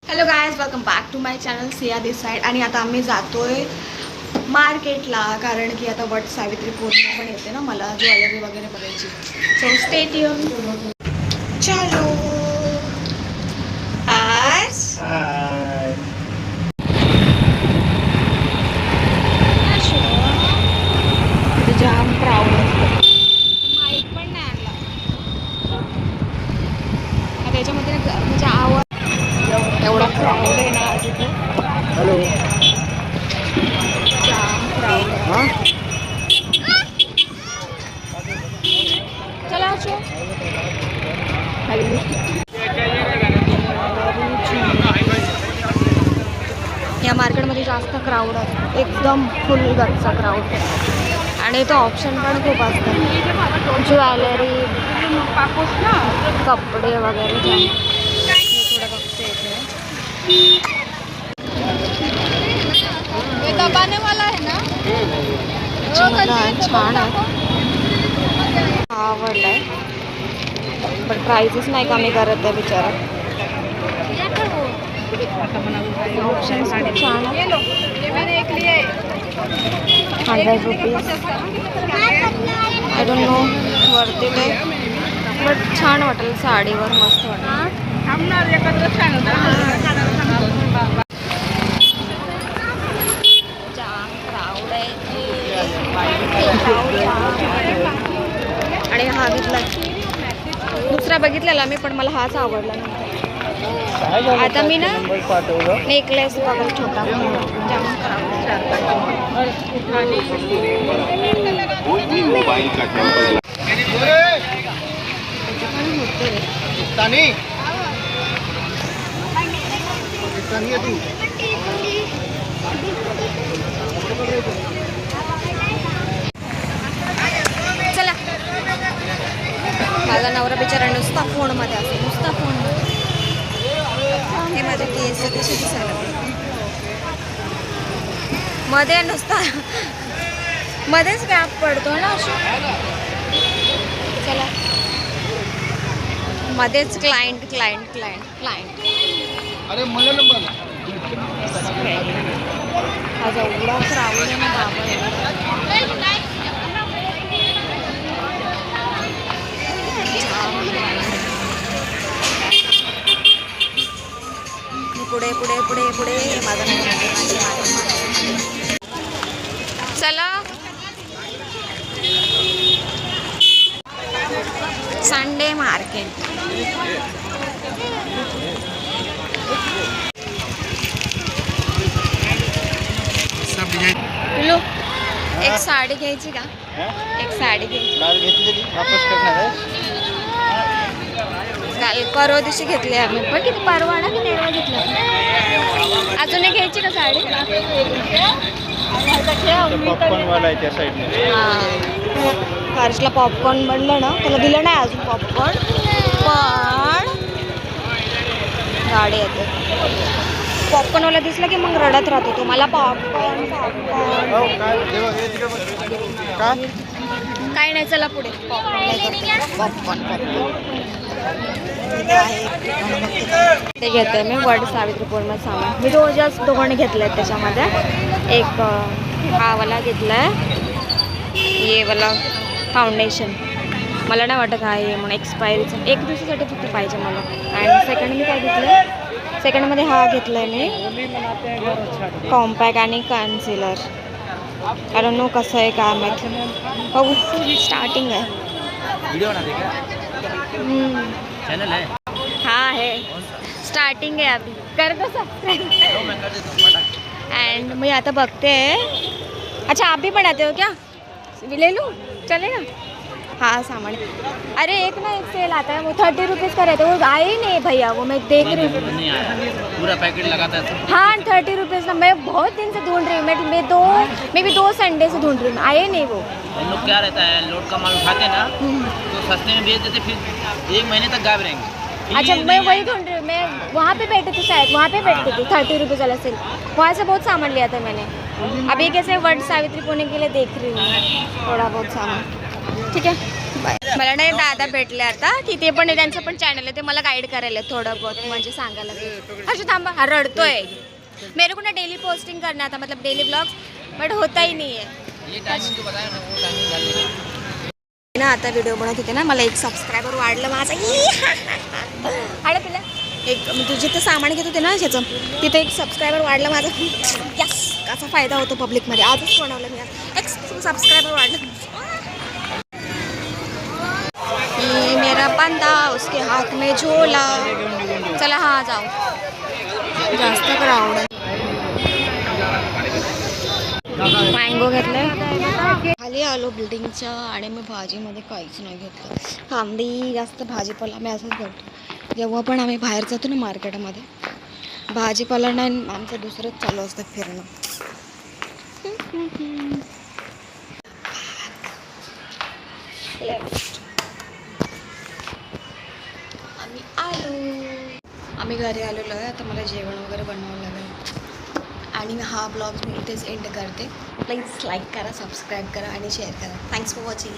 Hello guys, welcome back to my channel Siya this side. आणि आता आम्ही जातोय मार्केटला, कारण की आता वट सावित्री पौर्णिमा पण येते ना, मला ज्वेलरी वगैरे बघायची. So stay tune. चलो आज जाम क्राऊड असतो. माईक पण नाही आणला त्याच्यामध्ये म्हणजे आवाज एवढा क्राऊड आहे ना आज इथे. हॅलो जाम क्राऊड आहे. हां चला असो. या मार्केटमध्ये जास्त क्राऊड असतो, एकदम फुल गच्चा क्राऊड. आणि इथं ऑप्शन पण खूप असतात, ज्वेलरी, कपडे वगैरे. थोडं बघते इथे. दबाने वाला आहे ना, छान आहे, आवडलाय. पण प्राइसेस नाही कमी करत आहे बिचारा. ऑप्शन्स खूप छान आहे. 100 रुपीज. आय डोंट नो वरती ते, बट छान वाटेल साडीवर, मस्त वाटेल. जाम क्राऊड आहे आणि हा घेतला, दुसरा बघितलेला मी, पण मला हाच आवडला नंतर. आता मी ना नेकलेस बघत छोटा, जाम चला. माझा नवरा बिचारा नुसता फोनमध्ये असतो, नुसता फोनमध्ये. हे माझे केस कसे दिसायला मध्ये नुसता मध्येच गॅप पडतो ना. चला, मध्येच क्लायंट. अरे मला नंबर आज एवढा क्राऊड आहे ना बाबा. पुढे पुढे पुढे पुढे माझा चला. Sunday market. पिलू, एक साडी घ्यायची का? एक साडी घ्यायची. घेतलेली वापस करणार आहे. काल परवा दिवशी घेतली आम्ही, पण किती परवा ना, की तेव्हा घेतलं. अजून एक घ्यायची का साडी? पॉपकॉर्नवाला आहे त्या साईडने. हां, हर्षला पॉपकॉर्न बनलं ना, त्याला दिलं नाही अजून पॉपकॉर्न, पण गाडी येते. पॉपकॉर्नवाला दिसला की मग रडत राहतो तो, मला पॉपकॉर्न. काय नाही, चला पुढे. पॉपकॉर्न ते घेते मी. वट सावित्री पौर्णिमा सामान मी दोघांनी घेतले आहेत. त्याच्यामध्ये एक हा वाला घेतला आहे, ये वाला फाउंडेशन. मला नाही वाटत हा आहे म्हणून एक्सपायरीचं, 1 दिवसासाठी फक्त पाहिजे मला. आणि सेकंड मी काय घेतलं, सेकंडमध्ये हा घेतला आहे मी, कॉम्पॅक्ट आणि कन्सिलर. आय डोंट नो कसं आहे काय माहीत. हो, स्टार्टिंग आहे. चॅनल आहे. हाँ है, स्टार्टिंग है अभी. कर दो सब्सक्राइब. एंड मैं आता बघते हैं. अच्छा, आप भी बनाते हो क्या? ले लूँ, चलेगा? हाँ, सामान. अरे एक ना एक सेल आता है, वो 30 रुपीज़ का रहता है, वो आए ही नहीं भैया. वो मैं देख रही हूँ, नहीं आया, पूरा पैकेट लगाता है. हाँ 30 रुपीज़ का. मैं बहुत दिन से ढूंढ रही हूँ, मैं भी 2 संडे से ढूंढ रही हूँ, आए नहीं वो. हम लोग क्या रहता है, लोड का माल उठाते ना तो सस्ते में बेच देते, फिर 1 महीने तक गायब रहेंगे. अच्छा, मैं वही ढूंढ रही हूँ. मैं वहाँ पे बैठी थी, शायद वहाँ पे बैठती थी 30 रुपीज़ वाला सेल. वहाँ से बहुत सामान लिया था मैंने. अभी कैसे वट सावित्री पूर्णिमा के लिए देख रही हूँ थोड़ा बहुत सामान. ठीक है, मला नाही दादा भेटले आता तिथे पण त्यांचं पण चॅनल आहे ते मला गाईड करायला थोडं बहुत म्हणजे सांगायला अच्छा थांबा हा रडतोय मेरे को ना डेली पोस्टिंग करना था मतलब डेली ब्लॉग्स बट होता ही नहीं है ना आता व्हिडिओ बनवत होते ना मला एक सबस्क्रायबर वाढलं माझं आणि तुला एक तू जिथं सामान घेत होते ना ह्याचं तिथे एक सबस्क्रायबर वाढलं माझं यस कसा फायदा होतो पब्लिकमध्ये आजच बनवलं मी एक सबस्क्रायबर वाढलं ये मेरा बंदा उसके हाथ में झोला चला हाँ जाऊ जास्त क्राऊड मँगो घेतलाय खाली आलो बिल्डिंगच्या आणि मी भाजीमध्ये काहीच नाही घेतलं कांदी जास्त भाजीपाला मी असंच करतो जेव्हा पण आम्ही बाहेर जातो ना मार्केटमध्ये भाजीपाला नाही आमचं दुसरंच चालू असतं फिरणं आम्ही घरी आलेलो आहे आता मला जेवण वगैरे बनवावं लागेल आणि हा ब्लॉग मी इथेच एंड करते प्लीज लाईक करा सबस्क्राईब करा आणि शेअर करा थँक्स फॉर वॉचिंग